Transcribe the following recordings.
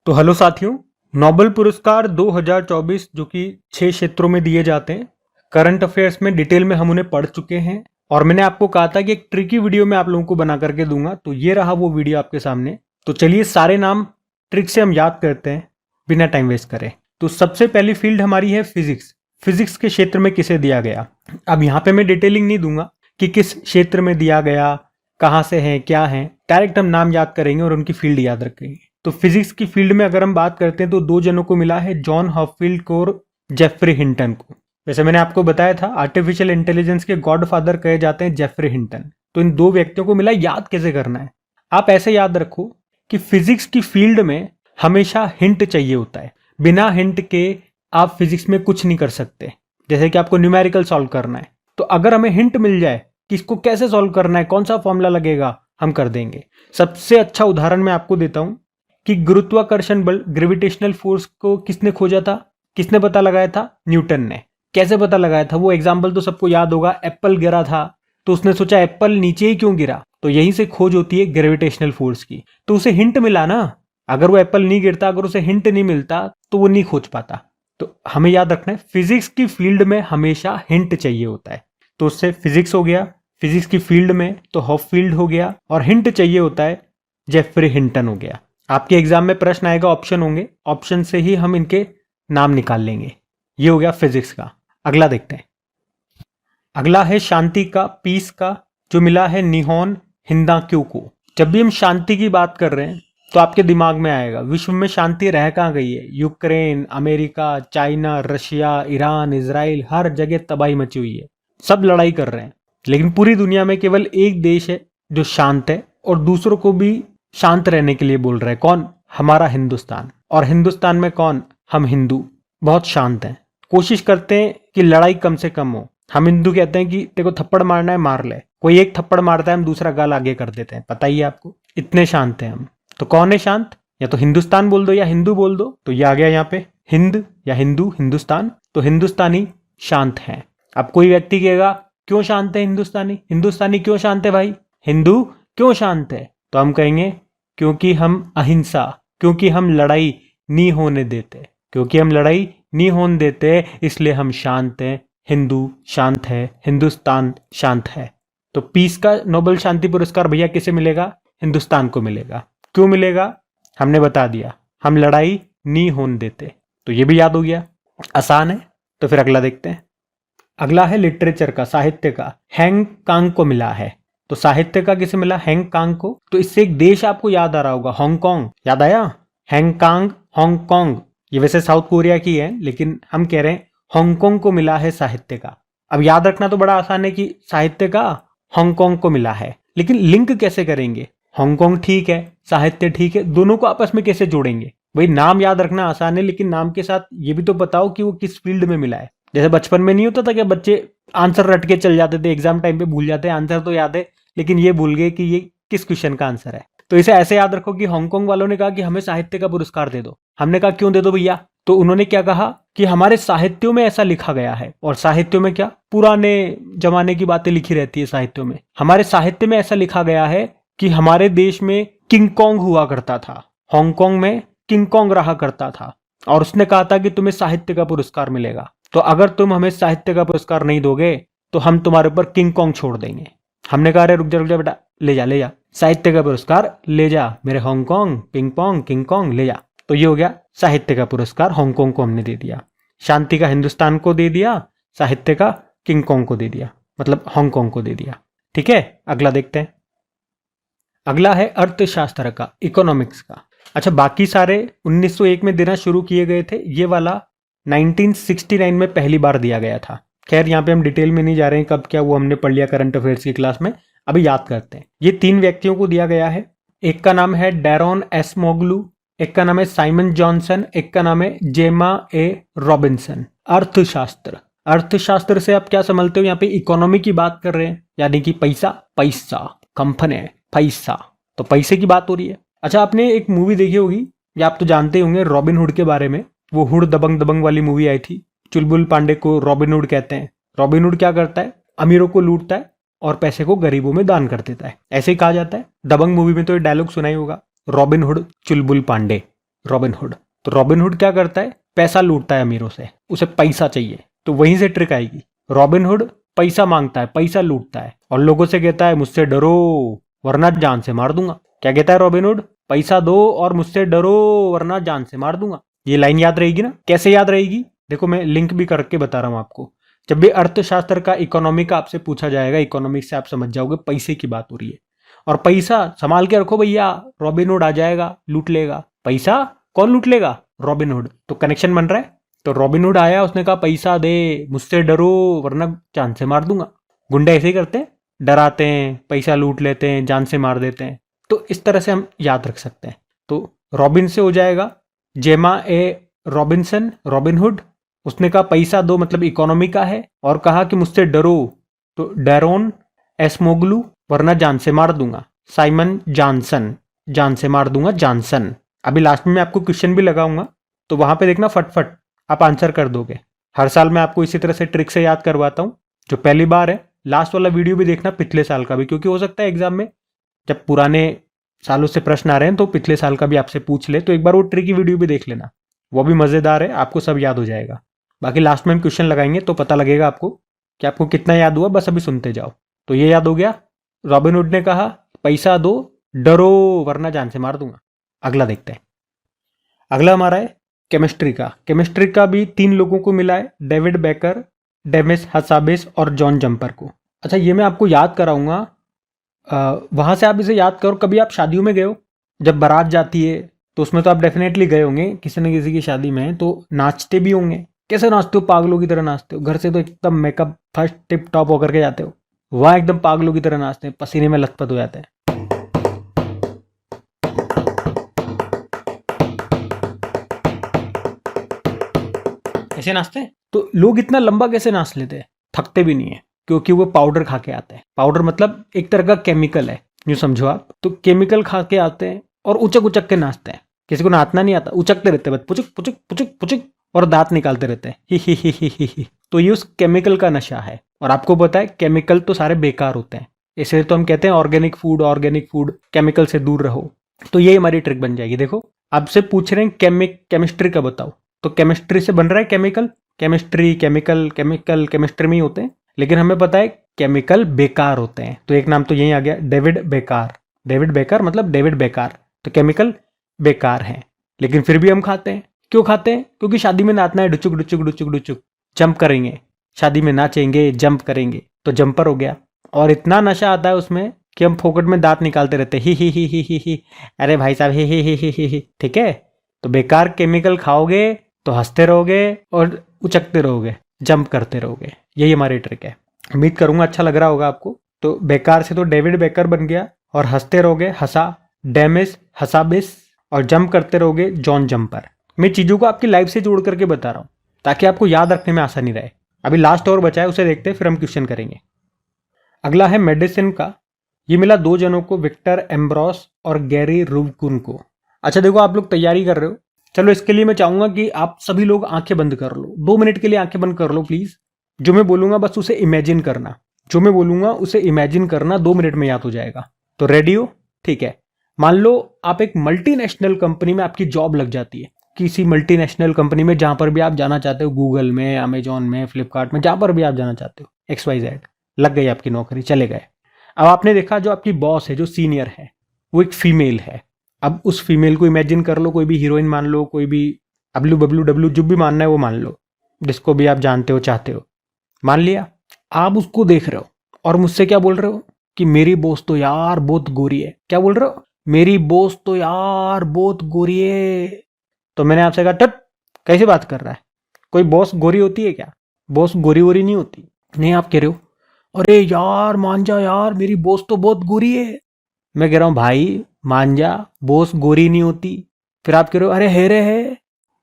तो हेलो साथियों, नोबेल पुरस्कार 2024 जो कि 6 क्षेत्रों में दिए जाते हैं। करंट अफेयर्स में डिटेल में हम उन्हें पढ़ चुके हैं और मैंने आपको कहा था कि एक ट्रिकी वीडियो मैं आप लोगों को बना करके दूंगा, तो ये रहा वो वीडियो आपके सामने। तो चलिए सारे नाम ट्रिक से हम याद करते हैं बिना टाइम वेस्ट करें। तो सबसे पहली फील्ड हमारी है फिजिक्स। फिजिक्स के क्षेत्र में किसे दिया गया। अब यहाँ पे मैं डिटेलिंग नहीं दूंगा कि किस क्षेत्र में दिया गया, कहाँ से है, क्या है। डायरेक्ट हम नाम याद करेंगे और उनकी फील्ड याद रखेंगे। तो फिजिक्स की फील्ड में अगर हम बात करते हैं तो दो जनों को मिला है, जॉन हॉपफील्ड को और जेफरी हिंटन को। वैसे मैंने आपको बताया था आर्टिफिशियल इंटेलिजेंस के गॉडफादर कहे जाते हैं जेफरी हिंटन। तो इन दो व्यक्तियों को मिला। याद कैसे करना है, आप ऐसे याद रखो कि फिजिक्स की फील्ड में हमेशा हिंट चाहिए होता है। बिना हिंट के आप फिजिक्स में कुछ नहीं कर सकते। जैसे कि आपको न्यूमेरिकल सॉल्व करना है, तो अगर हमें हिंट मिल जाए कि इसको कैसे सॉल्व करना है, कौन सा फॉर्मूला लगेगा, हम कर देंगे। सबसे अच्छा उदाहरण मैं आपको देता हूं कि गुरुत्वाकर्षण बल, ग्रेविटेशनल फोर्स को किसने खोजा था, किसने पता लगाया था, न्यूटन ने। कैसे पता लगाया था, वो एग्जाम्पल तो सबको याद होगा। एप्पल गिरा था तो उसने सोचा एप्पल नीचे ही क्यों गिरा, तो यहीं से खोज होती है ग्रेविटेशनल फोर्स की। तो उसे हिंट मिला ना। अगर वो एप्पल नहीं गिरता, अगर उसे हिंट नहीं मिलता तो वो नहीं खोज पाता। तो हमें याद रखना है फिजिक्स की फील्ड में हमेशा हिंट चाहिए होता है। तो उससे फिजिक्स हो गया, फिजिक्स की फील्ड में तो हॉपफील्ड हो गया, और हिंट चाहिए होता है जेफरी हिंटन हो गया। आपके एग्जाम में प्रश्न आएगा, ऑप्शन होंगे, ऑप्शन से ही हम इनके नाम निकाल लेंगे। ये हो गया फिजिक्स का। अगला देखते हैं। अगला है शांति का, पीस का, जो मिला है निहोन हिंदाक्यू को। जब भी हम शांति की बात कर रहे हैं तो आपके दिमाग में आएगा विश्व में शांति रह कहाँ गई है। Ukraine, America, China, Russia, Iran, Israel, हर जगह तबाही मची हुई है, सब लड़ाई कर रहे हैं। लेकिन पूरी दुनिया में केवल एक देश है जो शांत है और दूसरों को भी शांत रहने के लिए बोल रहा है। कौन? हमारा हिंदुस्तान। और हिंदुस्तान में कौन? हम हिंदू बहुत शांत हैं, कोशिश करते हैं कि लड़ाई कम से कम हो। हम हिंदू कहते हैं कि तेरे को थप्पड़ मारना है मार ले, कोई एक थप्पड़ मारता है हम दूसरा गाल आगे कर देते हैं, पता ही है आपको। इतने शांत हैं हम। तो कौन है शांत? या तो हिंदुस्तान बोल दो या हिंदू बोल दो। तो ये आ गया यहाँ पे हिंद या हिंदू, हिंदुस्तान। तो हिंदुस्तानी शांत हैं। अब कोई व्यक्ति कहेगा क्यों शांत है हिंदुस्तानी, हिंदुस्तानी क्यों शांत है भाई, हिंदू क्यों शांत है? तो हम कहेंगे क्योंकि हम अहिंसा, क्योंकि हम लड़ाई नहीं होने देते, क्योंकि हम लड़ाई नहीं होने देते इसलिए हम शांत हैं। हिंदू शांत है, हिंदुस्तान शांत है। तो पीस का नोबेल शांति पुरस्कार भैया किसे मिलेगा? हिंदुस्तान को मिलेगा। क्यों मिलेगा? हमने बता दिया, हम लड़ाई नहीं होने देते। तो ये भी याद हो गया, आसान है। तो फिर अगला देखते हैं। अगला है लिटरेचर का, साहित्य का। हैंग कांग को मिला है। तो साहित्य का किसे मिला? हैंग कांग को। तो इससे एक देश आपको याद आ रहा होगा, हांगकांग। याद आया? Hong Kong, Hong Kong. ये वैसे साउथ कोरिया की है, लेकिन हम कह रहे हैं हांगकांग को मिला है साहित्य का। अब याद रखना तो बड़ा आसान है कि साहित्य का हांगकांग को मिला है, लेकिन लिंक कैसे करेंगे? हांगकांग ठीक है, साहित्य ठीक है, दोनों को आपस में कैसे जोड़ेंगे? भाई नाम याद रखना आसान है, लेकिन नाम के साथ ये भी तो बताओ कि वो किस फील्ड में मिला है। जैसे बचपन में नहीं होता था कि बच्चे आंसर रट के चल जाते थे, एग्जाम टाइम पे भूल जाते हैं, आंसर तो याद है लेकिन ये भूल गए कि ये किस क्वेश्चन का आंसर है। तो इसे ऐसे याद रखो कि हांगकांग वालों ने कहा कि हमें साहित्य का पुरस्कार दे दो। हमने कहा क्यों दे दो भैया? तो उन्होंने क्या कहा कि हमारे साहित्यों में ऐसा लिखा गया है। और साहित्यों में क्या? पुराने जमाने की बातें लिखी रहती है साहित्यों में। हमारे साहित्य में ऐसा लिखा गया है कि हमारे देश में किंग कॉन्ग हुआ करता था, हांगकांग में किंग कॉन्ग रहा करता था, और उसने कहा था कि तुम्हें साहित्य का पुरस्कार मिलेगा। तो अगर तुम हमें साहित्य का पुरस्कार नहीं दोगे तो हम तुम्हारे ऊपर किंग कॉन्ग छोड़ देंगे। हमने कहा अरे रुक जा बेटा, ले जा साहित्य का पुरस्कार ले जा, मेरे Hong Kong, ping pong, king Kong ले जा। तो ये हो गया साहित्य का पुरस्कार, हांगकांग को हमने दे दिया। शांति का हिंदुस्तान को दे दिया, साहित्य का किंग कॉन्ग को दे दिया, मतलब हांगकांग को दे दिया। ठीक है, अगला देखते हैं। अगला है अर्थशास्त्र का, इकोनॉमिक्स का। अच्छा, बाकी सारे 1901 में देना शुरू किए गए थे, ये वाला 1969 में पहली बार दिया गया था। खैर यहाँ पे हम डिटेल में नहीं जा रहे हैं, कब क्या वो हमने पढ़ लिया करंट अफेयर्स की क्लास में, अभी याद करते हैं। ये 3 व्यक्तियों को दिया गया है। एक का नाम है डैरोन एसमोग्लू, एक का नाम है साइमन जॉनसन, एक का नाम है जेमा ए रॉबिन्सन। अर्थशास्त्र, अर्थशास्त्र से आप क्या समझते हो? यहाँ पे इकोनॉमी की बात कर रहे हैं, यानी कि पैसा, पैसा, कंपनी, पैसा, तो पैसे की बात हो रही है। अच्छा, आपने एक मूवी देखी होगी या आप तो जानते होंगे रॉबिन हुड के बारे में। वो हुड दबंग दबंग वाली मूवी आई थी, चुलबुल पांडे को रॉबिन हुड कहते हैं। रॉबिन हुड क्या करता है? अमीरों को लूटता है और पैसे को गरीबों में दान कर देता है, ऐसे ही कहा जाता है। दबंग मूवी में तो ये डायलॉग सुना ही होगा, रॉबिन हुड चुलबुल पांडे। रॉबिनहुड। तो रॉबिनहुड क्या करता है? पैसा लूटता है अमीरों से, उसे पैसा चाहिए, तो वहीं से ट्रिक आएगी। रॉबिनहुड पैसा मांगता है, पैसा लूटता है और लोगों से कहता है मुझसे डरो वरना जान से मार दूंगा। क्या कहता है रॉबिनहुड? पैसा दो और मुझसे डरो वरना जान से मार दूंगा। ये लाइन याद रहेगी ना? कैसे याद रहेगी? देखो मैं लिंक भी करके बता रहा हूं आपको। जब भी अर्थशास्त्र का, इकोनॉमी का आपसे पूछा जाएगा, इकोनॉमिक्स से आप समझ जाओगे पैसे की बात हो रही है। और पैसा संभाल के रखो भैया, रॉबिनहुड आ जाएगा, लूट लेगा। पैसा कौन लूट लेगा? रॉबिनहुड। तो कनेक्शन बन रहा है। तो रॉबिनहुड आया, उसने कहा पैसा दे, मुझसे डरो वरना जान से मार दूंगा। गुंडे ऐसे ही करते हैं, डराते हैं, पैसा लूट लेते हैं, जान से मार देते हैं। तो इस तरह से हम याद रख सकते हैं। तो रॉबिन से हो जाएगा जेमा ए रॉबिन्सन, रॉबिनहुड। उसने कहा पैसा दो, मतलब इकोनॉमी का है, और कहा कि मुझसे डरो, तो डैरोन एस्मोग्लू वरना जान से मार दूंगा। साइमन जॉनसन, जान से मार दूंगा जॉनसन। अभी लास्ट में मैं आपको क्वेश्चन भी लगाऊंगा, तो वहां पे देखना फटफट आप आंसर कर दोगे। हर साल मैं आपको इसी तरह से ट्रिक से याद करवाता हूँ। जो पहली बार है, लास्ट वाला वीडियो भी देखना पिछले साल का भी, क्योंकि हो सकता है एग्जाम में जब पुराने सालों से प्रश्न आ रहे हैं तो पिछले साल का भी आपसे पूछ ले, तो एक बार वो ट्रिक की वीडियो भी देख लेना, वो भी मजेदार है, आपको सब याद हो जाएगा। बाकी लास्ट में हम क्वेश्चन लगाएंगे तो पता लगेगा आपको कि आपको कितना याद हुआ, बस अभी सुनते जाओ। तो ये याद हो गया, रॉबिनहुड ने कहा पैसा दो, डरो वरना जान से मार दूंगा। अगला देखते हैं। अगला हमारा है केमिस्ट्री का। केमिस्ट्री का भी 3 लोगों को मिला है, डेविड बेकर, डेमिस हसाबिस और जॉन जंपर को। अच्छा, ये मैं आपको याद कराऊंगा, वहां से आप इसे याद करो। कभी आप शादियों में गए हो, जब बारात जाती है तो उसमें तो आप डेफिनेटली गए होंगे, किसी न किसी की शादी में, तो नाचते भी होंगे। कैसे नाचते हो? पागलों की तरह नाचते हो। घर से तो एकदम मेकअप फर्स्ट टिप टॉप होकर के जाते हो, वहां एकदम पागलों की तरह नाचते हैं, पसीने में लथपथ हो जाते हैं। ऐसे नाचते हैं। तो लोग इतना लंबा कैसे नाच लेते हैं? थकते भी नहीं है, क्योंकि वो पाउडर खा के आते हैं। पाउडर मतलब एक तरह का केमिकल है, यूं समझो आप। तो केमिकल खा के आते हैं और उचक उचक के नाचते हैं। किसी को नाचना नहीं आता, उचकते रहते हैं, बस पुचक पुचक पुचक पुचक, और दांत निकालते रहते हैं, ही ही ही ही ही ही। तो ये उस केमिकल का नशा है। और आपको पता है केमिकल तो सारे बेकार होते हैं, इसलिए तो हम कहते हैं ऑर्गेनिक फूड केमिकल से दूर रहो। तो ये हमारी ट्रिक बन जाएगी। देखो, आपसे पूछ रहे हैं केमिस्ट्री का बताओ, तो केमिस्ट्री से बन रहा है केमिकल। केमिस्ट्री, केमिकल, केमिस्ट्री में ही होते हैं, लेकिन हमें पता है केमिकल बेकार होते हैं। तो एक नाम तो यही आ गया, डेविड बेकार। डेविड बेकार मतलब डेविड बेकार। तो केमिकल बेकार हैं, लेकिन फिर भी हम खाते हैं। क्यों खाते हैं? क्योंकि शादी में नाचना है, डुचुक डुचुक डुचुक डुचुक, जंप करेंगे, शादी में नाचेंगे, जंप करेंगे, तो जंपर हो गया। और इतना नशा आता है उसमें कि हम फोकट में दांत निकालते रहते हैं, ही। अरे भाई साहब, ही। ठीक है, तो बेकार केमिकल खाओगे तो हंसते रहोगे और उचकते रहोगे, जंप करते रहोगे। यही हमारी ट्रिक है। उम्मीद करूंगा अच्छा लग रहा होगा आपको। तो बेकार से तो डेविड बेकर बन गया, और हंसते रहोगे हंसा, डेमिस हसाबिस, और जंप करते रहोगे जॉन जंपर। मैं चीज़ों को आपकी लाइफ से जोड़ करके बता रहा हूँ ताकि आपको याद रखने में आसानी रहे। अभी लास्ट और बचा है, उसे देखते हैं, फिर हम क्वेश्चन करेंगे। अगला है मेडिसिन का। ये मिला 2 जनों को, विक्टर एम्ब्रोस और गैरी रूबकुन को। अच्छा देखो, आप लोग तैयारी कर रहे हो, चलो इसके लिए मैं चाहूंगा कि आप सभी लोग आंखें बंद कर लो। 2 मिनट के लिए आंखें बंद कर लो प्लीज। जो मैं बोलूंगा बस उसे इमेजिन करना, 2 मिनट में याद हो जाएगा। तो रेडी हो? ठीक है। मान लो आप एक मल्टीनेशनल कंपनी में आपकी जॉब लग जाती है, किसी मल्टीनेशनल कंपनी में, जहां पर भी आप जाना चाहते हो, गूगल में, अमेजॉन में, फ्लिपकार्ट में, जहां पर भी आप जाना चाहते हो, XYZ, लग गई आपकी नौकरी, चले गए। अब आपने देखा जो आपकी बॉस है, जो सीनियर है, वो एक फीमेल है। अब उस फीमेल को इमेजिन कर लो, कोई भी हीरोइन मान लो, कोई भी अब्लू बबलू डब्लू, जो भी मानना है वो मान लो, जिसको भी आप जानते हो चाहते हो, मान लिया। आप उसको देख रहे हो और मुझसे क्या बोल रहे हो कि मेरी बॉस तो यार बहुत गोरी है। क्या बोल रहे हो? मेरी बॉस तो यार बहुत गोरी है। तो मैंने आपसे कहा टट, कैसे बात कर रहा है? कोई बॉस गोरी होती है क्या? बॉस गोरी वोरी नहीं होती। नहीं, आप कह रहे हो अरे यार मान जा यार, मेरी बॉस तो बहुत गोरी है। मैं कह रहा हूं भाई मान जा, बॉस गोरी नहीं होती। फिर आप कह रहे हो अरे है रे है,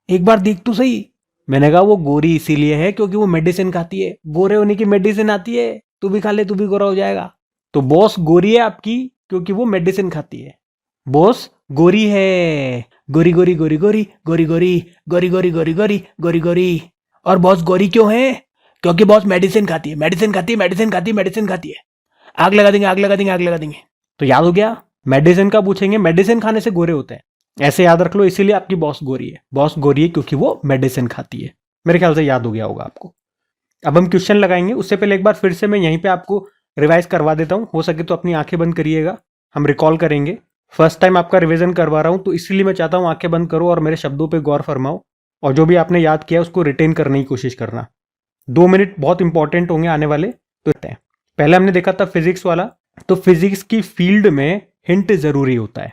एक बार देख तो सही। मैंने कहा वो गोरी इसीलिए है क्योंकि वो मेडिसिन खाती है, गोरे होने की मेडिसिन आती है, तू भी खा ले, तू भी गोरा हो जाएगा। तो बॉस गोरी है आपकी क्योंकि वो मेडिसिन खाती है। बॉस गोरी है, गोरी गोरी गोरी गोरी गोरी गोरी गोरी गोरी गोरी गोरी गोरी गोरी। और बॉस गोरी क्यों है? क्योंकि बॉस मेडिसिन खाती है, मेडिसिन खाती है, मेडिसिन खाती है, मेडिसिन खाती है। आग लगा देंगे, आग लगा देंगे, आग लगा देंगे। तो याद हो गया, मेडिसिन का पूछेंगे, मेडिसिन खाने से गोरे होते हैं। ऐसे याद रख लो, इसीलिए आपकी बॉस गोरी है। बॉस गोरी है क्योंकि वो मेडिसिन खाती है। मेरे ख्याल से याद हो गया होगा आपको। अब हम क्वेश्चन लगाएंगे, उससे पहले एक बार फिर से मैं यहीं पे आपको रिवाइज करवा देता हूँ। हो सके तो अपनी आंखें बंद करिएगा, हम रिकॉल करेंगे। फर्स्ट टाइम आपका रिवीजन करवा रहा हूँ, तो इसलिए मैं चाहता हूँ आंखें बंद करो और मेरे शब्दों पे गौर फरमाओ, और जो भी आपने याद किया उसको रिटेन करने की कोशिश करना। 2 मिनट बहुत इंपॉर्टेंट होंगे आने वाले। तो पहले हमने देखा था फिजिक्स वाला, तो फिजिक्स की फील्ड में हिंट जरूरी होता है।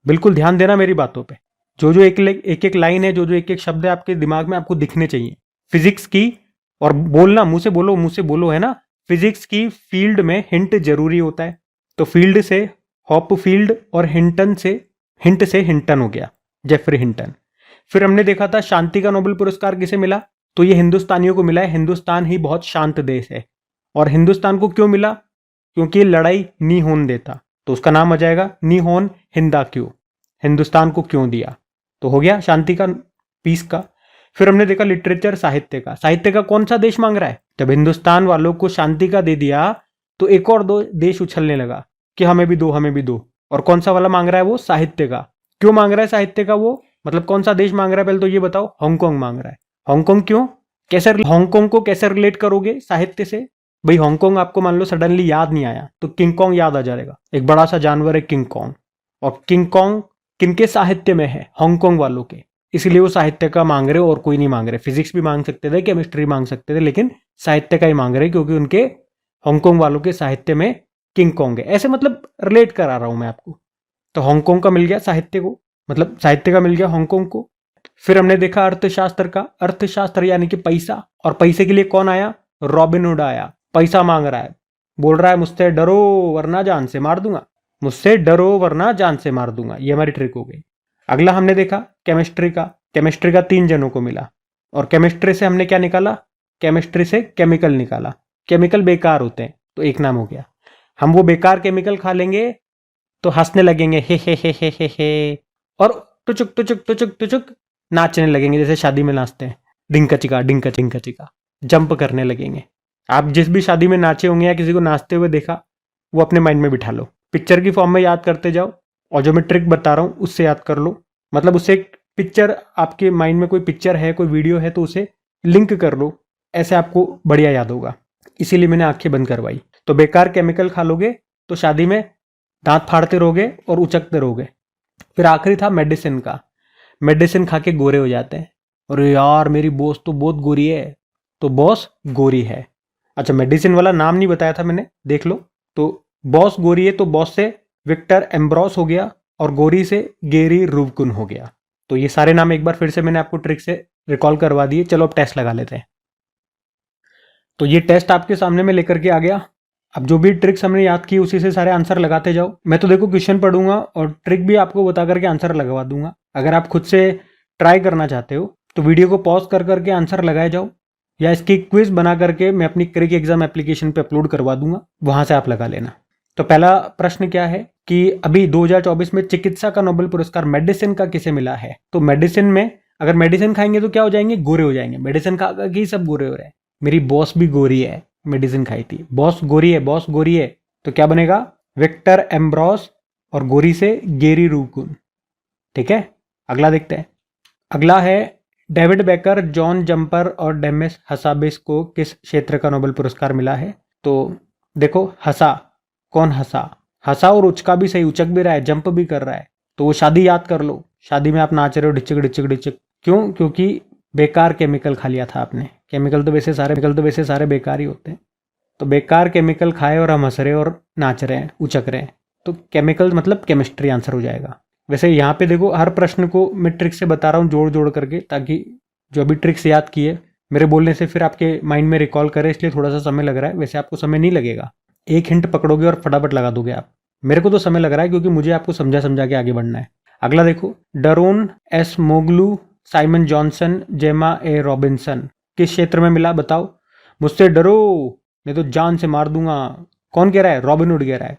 बिल्कुल ध्यान देना मेरी बातों पे। जो जो एक लाइन है, जो जो एक शब्द है आपके दिमाग में आपको दिखने चाहिए फिजिक्स की। और बोलना, मुंह से बोलो है ना। फिजिक्स की फील्ड में हिंट जरूरी होता है। तो फील्ड से हॉपफील्ड और हिंट से हिंटन हो गया, जेफरी हिंटन। फिर हमने देखा था शांति का नोबेल पुरस्कार किसे मिला, तो ये हिंदुस्तानियों को मिला है। हिंदुस्तान ही बहुत शांत देश है। और हिंदुस्तान को क्यों मिला, क्योंकि लड़ाई नहीं होने देता, तो उसका नाम आ जाएगा निहोन हिंदाक्यू। हिंदुस्तान को क्यों दिया, तो हो गया शांति का, पीस का। फिर हमने देखा लिटरेचर, साहित्य का कौन सा देश मांग रहा है। जब हिंदुस्तान वालों को शांति का दे दिया तो एक और 2 देश उछलने लगा कि हमें भी दो, हमें भी दो। और कौन सा वाला मांग रहा है, वो साहित्य का। क्यों मांग रहा है साहित्य का, वो मतलब कौन सा देश मांग रहा है, पहले तो ये बताओ। हांगकांग मांग रहा है। हांगकांग क्यों, कैसे, हांगकांग को कैसे रिलेट करोगे साहित्य से। भाई हांगकांग आपको मान लो सडनली याद नहीं आया, तो किंग कॉन्ग याद आ जाएगा। एक बड़ा सा जानवर है किंग कॉन्ग, और किंग कॉन्ग किनके साहित्य में है, हांगकांग वालों के। इसलिए वो साहित्य का मांग रहे और कोई नहीं मांग रहे। फिजिक्स भी मांग सकते थे, केमिस्ट्री मांग सकते थे, लेकिन साहित्य का ही मांग रहे, क्योंकि उनके हांगकांग वालों के साहित्य में किंग कॉन्ग है। ऐसे मतलब रिलेट करा रहा हूं मैं आपको। तो हांगकांग का मिल गया साहित्य को, मतलब साहित्य का मिल गया हांगकांग को। फिर हमने देखा अर्थशास्त्र का, अर्थशास्त्र यानी कि पैसा। और पैसे के लिए कौन आया, रॉबिनहुड आया। पैसा मांग रहा है, बोल रहा है मुझसे डरो वरना जान से मार दूंगा, मुझसे डरो वरना जान से मार दूंगा। ये हमारी ट्रिक हो गई। अगला हमने देखा केमिस्ट्री का। केमिस्ट्री का 3 जनों को मिला, और केमिस्ट्री से हमने क्या निकाला, केमिस्ट्री से केमिकल निकाला। केमिकल बेकार होते हैं, तो एक नाम हो गया। हम वो बेकार केमिकल खा लेंगे तो हंसने लगेंगे, हे, और टुचुक टुचुक टुचुक टुचुक नाचने लगेंगे, जैसे शादी में नाचते हैं, डिंका चिका डिंका चिंका चिका, जंप करने लगेंगे। आप जिस भी शादी में नाचे होंगे या किसी को नाचते हुए देखा, वो अपने माइंड में बिठा लो, पिक्चर की फॉर्म में याद करते जाओ, और जो मैं ट्रिक बता रहा हूँ उससे याद कर लो। मतलब उससे एक पिक्चर, आपके माइंड में कोई पिक्चर है, कोई वीडियो है, तो उसे लिंक कर लो, ऐसे आपको बढ़िया याद होगा। इसीलिए मैंने आंखें बंद करवाई। तो बेकार केमिकल खा लोगे तो शादी में दांत फाड़ते रहोगे और उचकते रहोगे। फिर आखिरी था मेडिसिन का। मेडिसिन खा के गोरे हो जाते हैं। और यार मेरी बॉस तो बहुत गोरी है, तो बॉस गोरी है। अच्छा, मेडिसिन वाला नाम नहीं बताया था मैंने, देख लो। तो बॉस गोरी है, तो बॉस से विक्टर एम्ब्रोस हो गया, और गोरी से गेरी रूबकुन हो गया। तो ये सारे नाम एक बार फिर से मैंने आपको ट्रिक से रिकॉल करवा दिए। चलो अब टेस्ट लगा लेते हैं। तो ये टेस्ट आपके सामने में लेकर के आ गया। अब जो भी ट्रिक्स हमने याद की उसी से सारे आंसर लगाते जाओ। मैं तो देखो क्वेश्चन पढ़ूंगा और ट्रिक भी आपको बता करके आंसर लगवा दूंगा। अगर आप खुद से ट्राई करना चाहते हो तो वीडियो को पॉज कर करके आंसर लगाए जाओ, या इसकी क्विज बना करके मैं अपनी क्रिक एग्जाम एप्लीकेशन पे अपलोड करवा दूंगा, वहां से आप लगा लेना। तो पहला प्रश्न क्या है कि अभी 2024 में चिकित्सा का नोबेल पुरस्कार मेडिसिन का किसे मिला है। तो मेडिसिन में, अगर मेडिसिन खाएंगे तो क्या हो जाएंगे, गोरे हो जाएंगे। मेडिसिन खा के ही सब गोरे हो रहे हैं। मेरी बॉस भी गोरी है, मेडिसिन खाई थी। बॉस गोरी है, बॉस गोरी है, तो क्या बनेगा, विक्टर एम्ब्रोस, और गोरी से गेरी रूबकुन। ठीक है, अगला देखते हैं। अगला है डेविड बेकर, जॉन जंपर और डेमिस हसाबिस को किस क्षेत्र का नोबेल पुरस्कार मिला है। तो देखो हंसा, कौन हंसा, हंसा और उचका भी सही, उचक भी रहा है, जंप भी कर रहा है। तो वो शादी याद कर लो, शादी में आप नाच रहे हो डिचक डिचक डिचक, क्यों, क्योंकि बेकार केमिकल खा लिया था आपने। केमिकल तो वैसे सारे बेकार ही होते हैं। तो बेकार केमिकल खाए और हम हंस रहे और नाच रहे हैं, उचक रहे हैं, तो केमिकल मतलब केमिस्ट्री आंसर हो जाएगा। वैसे यहाँ पे देखो हर प्रश्न को मैं ट्रिक से बता रहा हूँ जोड़ जोड़ करके, ताकि जो अभी ट्रिक्स याद किए मेरे बोलने से फिर आपके माइंड में रिकॉल करे, इसलिए थोड़ा सा समय लग रहा है। वैसे आपको समय नहीं लगेगा, एक हिंट पकड़ोगे और फटाफट लगा दोगे आप। मेरे को तो समय लग रहा है क्योंकि मुझे आपको समझा समझा के आगे बढ़ना है। अगला देखो, डरोन एस मोगलू, साइमन जॉनसन, जेमा ए रॉबिन्सन किस क्षेत्र में मिला, बताओ। मुझसे डरो नहीं तो जान से मार दूंगा। कौन कह रहा है, रॉबिनहुड कह रहा है।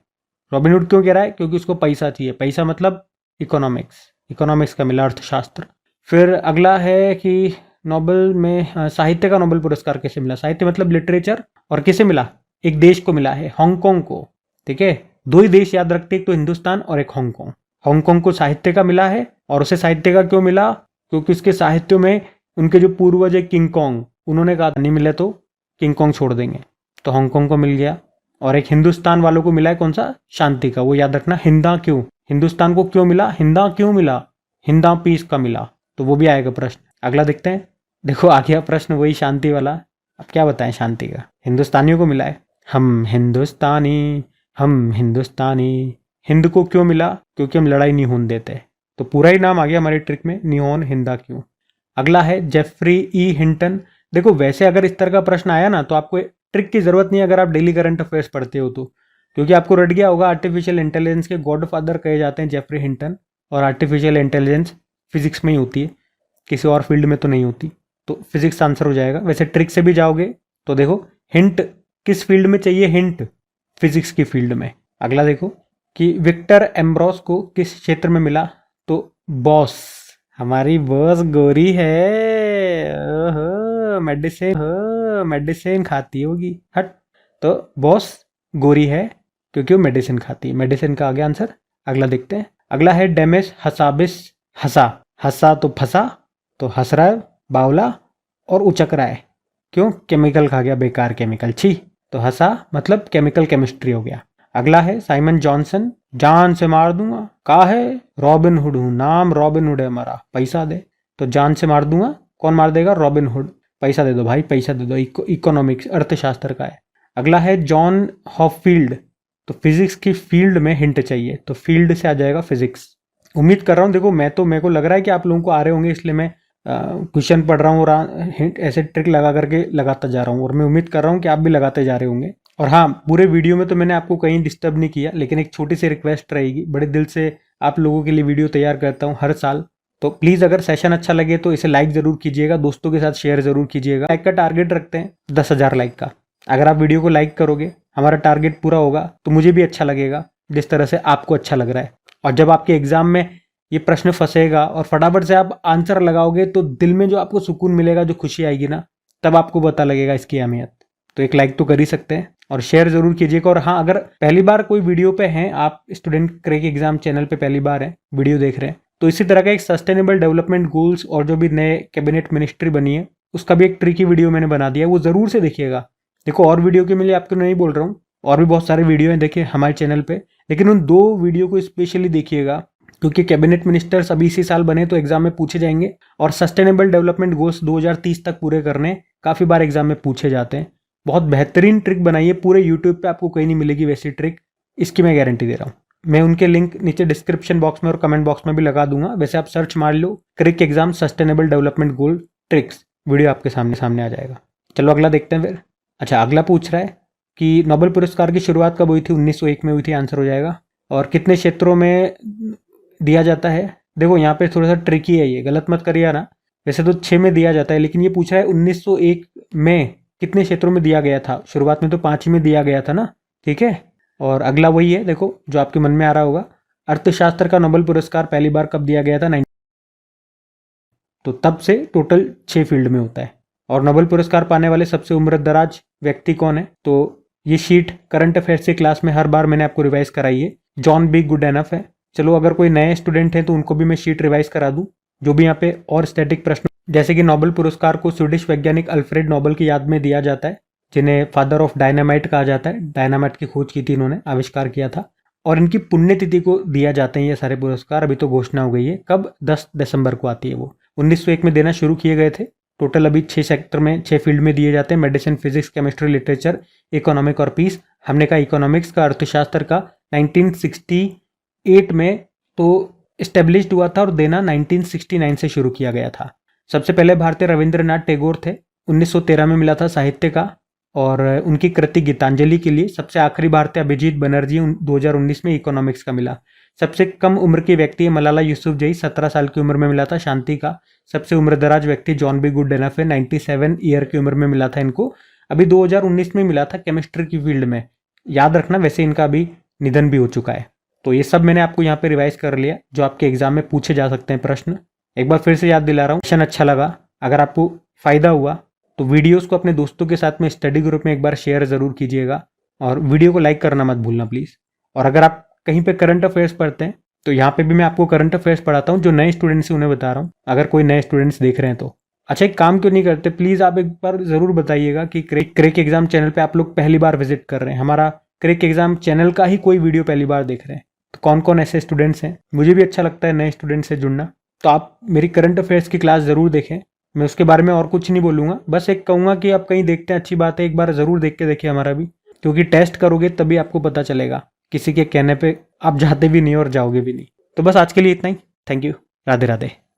रॉबिनहुड क्यों कह रहा है, क्योंकि उसको पैसा चाहिए। पैसा मतलब इकोनॉमिक्स, इकोनॉमिक्स का मिला, अर्थशास्त्र। फिर अगला है कि नोबेल में साहित्य का नोबेल पुरस्कार किसे मिला। साहित्य मतलब लिटरेचर, और किसे मिला, एक देश को मिला है, हांगकांग को। ठीक है, 2 ही देश याद रखते, एक तो हिंदुस्तान और एक हांगकांग। हांगकांग को साहित्य का मिला है, और उसे साहित्य का क्यों मिला? क्योंकि उसके साहित्य में उनके जो पूर्वज है किंग कॉन्ग, उन्होंने कहा नहीं मिले तो किंग कॉन्ग छोड़ देंगे, तो हांगकांग को मिल गया। और एक हिंदुस्तान वालों को मिला है कौन सा? शांति का, वो याद रखना। हिंदा क्यों, हिंदुस्तान को क्यों मिला? हिंदा क्यों मिला? हिंदा पीस का मिला, तो वो भी आएगा प्रश्न। अगला देखते हैं। देखो आ गया प्रश्न वही शांति वाला। अब क्या बताएं शांति का? हिंदुस्तानियों को मिला है। हम हिंदुस्तानी, हम हिंदुस्तानी। हिंद को क्यों मिला? क्योंकि हम लड़ाई नहीं होने देते। तो पूरा ही नाम आ गया हमारी ट्रिक में, निहोन हिंदा क्यों। अगला है जेफरी ई हिंटन। देखो वैसे अगर इस तरह का प्रश्न आया ना तो आपको ट्रिक की जरूरत नहीं है अगर आप डेली करंट अफेयर्स पढ़ते हो तो, क्योंकि आपको रट गया होगा आर्टिफिशियल इंटेलिजेंस के गॉडफादर कहे जाते हैं जेफरी हिंटन, और आर्टिफिशियल इंटेलिजेंस फिजिक्स में ही होती है, किसी और फील्ड में तो नहीं होती। तो फिजिक्स आंसर हो जाएगा। वैसे ट्रिक से भी जाओगे तो देखो हिंट किस फील्ड में चाहिए? हिंट फिजिक्स की फील्ड में। अगला देखो कि विक्टर एम्ब्रोस को किस क्षेत्र में मिला? तो बॉस, हमारी बॉस गोरी है, मेडिसिन मेडिसिन खाती होगी, हट। तो बॉस गोरी है क्योंकि वो मेडिसिन खाती है, मेडिसिन का आ गया आंसर। अगला देखते हैं। अगला है डेमिस हसाबिस। हंसा, हंसा तो फंसा, तो हंस रहा है बावला और उचक रहा है, क्यों? केमिकल खा गया, बेकार केमिकल, छी। तो हंसा मतलब केमिकल केमिस्ट्री हो गया। अगला है साइमन जॉनसन। जान से मार दूंगा, का है? रॉबिन हुड हूं, नाम रॉबिन हुड है हमारा, पैसा दे। तो जान से मार दूंगा, कौन मार देगा? Robin hood. पैसा दे दो भाई, पैसा दे दो। इकोनॉमिक्स, अर्थशास्त्र का है। अगला है जॉन हॉपफील्ड। तो फिजिक्स की फील्ड में हिंट चाहिए, तो फील्ड से आ जाएगा फिजिक्स। उम्मीद कर रहा हूँ, देखो मैं तो, मेरे को लग रहा है कि आप लोगों को आ रहे होंगे, इसलिए मैं क्वेश्चन पढ़ रहा हूँ और हिंट ऐसे ट्रिक लगा करके लगाता जा रहा हूँ, और मैं उम्मीद कर रहा हूँ कि आप भी लगाते जा रहे होंगे। और हाँ, पूरे वीडियो में तो मैंने आपको कहीं डिस्टर्ब नहीं किया, लेकिन एक छोटी सी रिक्वेस्ट रहेगी, बड़े दिल से आप लोगों के लिए वीडियो तैयार करता हूँ हर साल। तो प्लीज़ अगर सेशन अच्छा लगे तो इसे लाइक ज़रूर कीजिएगा, दोस्तों के साथ शेयर ज़रूर कीजिएगा। लाइक का टारगेट रखते हैं 10,000 लाइक का। अगर आप वीडियो को लाइक करोगे, हमारा टारगेट पूरा होगा, तो मुझे भी अच्छा लगेगा जिस तरह से आपको अच्छा लग रहा है। और जब आपके एग्जाम में ये प्रश्न फंसेगा और फटाफट से आप आंसर लगाओगे, तो दिल में जो आपको सुकून मिलेगा, जो खुशी आएगी ना, तब आपको पता लगेगा इसकी अहमियत। तो एक लाइक तो कर ही सकते हैं और शेयर जरूर कीजिएगा। और हाँ, अगर पहली बार कोई वीडियो पे हैं, आप स्टूडेंट क्रैक एग्जाम चैनल पे पहली बार हैं, वीडियो देख रहे हैं, तो इसी तरह का एक सस्टेनेबल डेवलपमेंट गोल्स और जो भी नए कैबिनेट मिनिस्ट्री बनी है उसका भी एक ट्रिकी वीडियो मैंने बना दिया है, वो जरूर से देखिएगा। देखो और वीडियो के लिए आपको नहीं बोल रहा हूँ, और भी बहुत सारे वीडियो हैं देखिए हमारे चैनल पे, लेकिन उन 2 वीडियो को स्पेशली देखिएगा, क्योंकि कैबिनेट मिनिस्टर्स अभी इसी साल बने तो एग्जाम में पूछे जाएंगे, और सस्टेनेबल डेवलपमेंट गोल्स 2030 तक पूरे करने काफी बार एग्जाम में पूछे जाते हैं। बहुत बेहतरीन ट्रिक बनाई है, पूरे यूट्यूब पे आपको कहीं नहीं मिलेगी वैसी ट्रिक, इसकी मैं गारंटी दे रहा हूँ। मैं उनके लिंक नीचे डिस्क्रिप्शन बॉक्स में और कमेंट बॉक्स में भी लगा दूंगा। वैसे आप सर्च मार लो क्रिक exam sustainable development goal tricks, video आपके सामने आ जाएगा। चलो अगला देखते हैं फिर। अच्छा, अगला पूछ रहा है कि नोबेल पुरस्कार की शुरुआत कब हुई थी? 1901 में हुई थी, आंसर हो जाएगा। और कितने क्षेत्रों में दिया जाता है? देखो यहाँ पे थोड़ा सा ट्रिकी है, ये गलत मत करिए ना। वैसे तो 6 में दिया जाता है, लेकिन ये पूछ रहा है 1901 में कितने क्षेत्रों में दिया गया था? शुरुआत में तो 5 ही में दिया गया था ना, ठीक है। और अगला वही है, देखो जो आपके मन में आ रहा होगा, अर्थशास्त्र का नोबेल पुरस्कार पहली बार कब दिया गया था? तो तब से टोटल 6 फील्ड में होता है। और नोबेल पुरस्कार पाने वाले सबसे उम्रदराज व्यक्ति कौन है? तो ये शीट करंट अफेयर्स की क्लास में हर बार मैंने आपको रिवाइज कराई है, जॉन बी गुड एनफ है। चलो अगर कोई नए स्टूडेंट हैं तो उनको भी मैं शीट रिवाइज करा दूं, जो भी यहाँ पे और स्टैटिक प्रश्न, जैसे कि नोबेल पुरस्कार को स्वीडिश वैज्ञानिक अल्फ्रेड नोबेल की याद में दिया जाता है, जिन्हें फादर ऑफ डायनामाइट कहा जाता है। डायनामाइट की खोज की थी इन्होंने, आविष्कार किया था, और इनकी पुण्यतिथि को दिया जाते हैं ये सारे पुरस्कार। अभी तो घोषणा हो गई है कब, 10 दिसंबर को आती है वो। 1901 में देना शुरू किए गए थे। टोटल अभी 6 सेक्टर में 6 फील्ड में दिए जाते हैं, medicine, physics, chemistry, literature, economic और पीस। हमने कहा इकोनॉमिक्स का, अर्थशास्त्र का 1968 में तो इस्टेब्लिश्ड हुआ था, और देना 1969 से शुरू किया गया था। सबसे पहले भारतीय रविंद्रनाथ टैगोर थे, 1913 में मिला था साहित्य का, और उनकी कृति गीतांजलि के लिए। सबसे आखिरी भारतीय अभिजीत बनर्जी 2019 में इकोनॉमिक्स का मिला। सबसे कम उम्र की व्यक्ति है मलाला यूसुफजई, 17 साल की उम्र में मिला था शांति का। सबसे उम्रदराज व्यक्ति जॉन बी गुड एनफ है, 97 ईयर की उम्र में मिला था इनको। अभी 2019 में मिला था केमिस्ट्री की फील्ड में, याद रखना। वैसे इनका अभी निधन भी हो चुका है। तो ये सब मैंने आपको यहाँ पे रिवाइज कर लिया, जो आपके एग्जाम में पूछे जा सकते हैं प्रश्न। एक बार फिर से याद दिला रहा हूँ, सेशन अच्छा लगा, अगर आपको फायदा हुआ तो वीडियोस को अपने दोस्तों के साथ में स्टडी ग्रुप में एक बार शेयर जरूर कीजिएगा, और वीडियो को लाइक करना मत भूलना प्लीज। और अगर आप कहीं पे करंट अफेयर्स पढ़ते हैं तो यहाँ पे भी मैं आपको करंट अफेयर्स पढ़ाता हूँ, जो नए स्टूडेंट्स हैं उन्हें बता रहा हूँ, अगर कोई नए स्टूडेंट्स देख रहे हैं तो। अच्छा, एक काम क्यों नहीं करते, प्लीज़ आप एक बार ज़रूर बताइएगा कि क्रेक एग्जाम चैनल पे आप लोग पहली बार विजिट कर रहे हैं, हमारा क्रेक एग्जाम चैनल का ही कोई वीडियो पहली बार देख रहे हैं। तो कौन कौन ऐसे स्टूडेंट्स हैं, मुझे भी अच्छा लगता है नए स्टूडेंट से जुड़ना। तो आप मेरी करंट अफेयर्स की क्लास ज़रूर देखें, मैं उसके बारे में और कुछ नहीं बोलूँगा, बस एक कहूँगा कि आप कहीं देखते हैं अच्छी बात है, एक बार ज़रूर देख के देखिए हमारा भी, क्योंकि टेस्ट करोगे तभी आपको पता चलेगा, किसी के कहने पे आप जाते भी नहीं और जाओगे भी नहीं। तो बस आज के लिए इतना ही। Thank you. राधे राधे।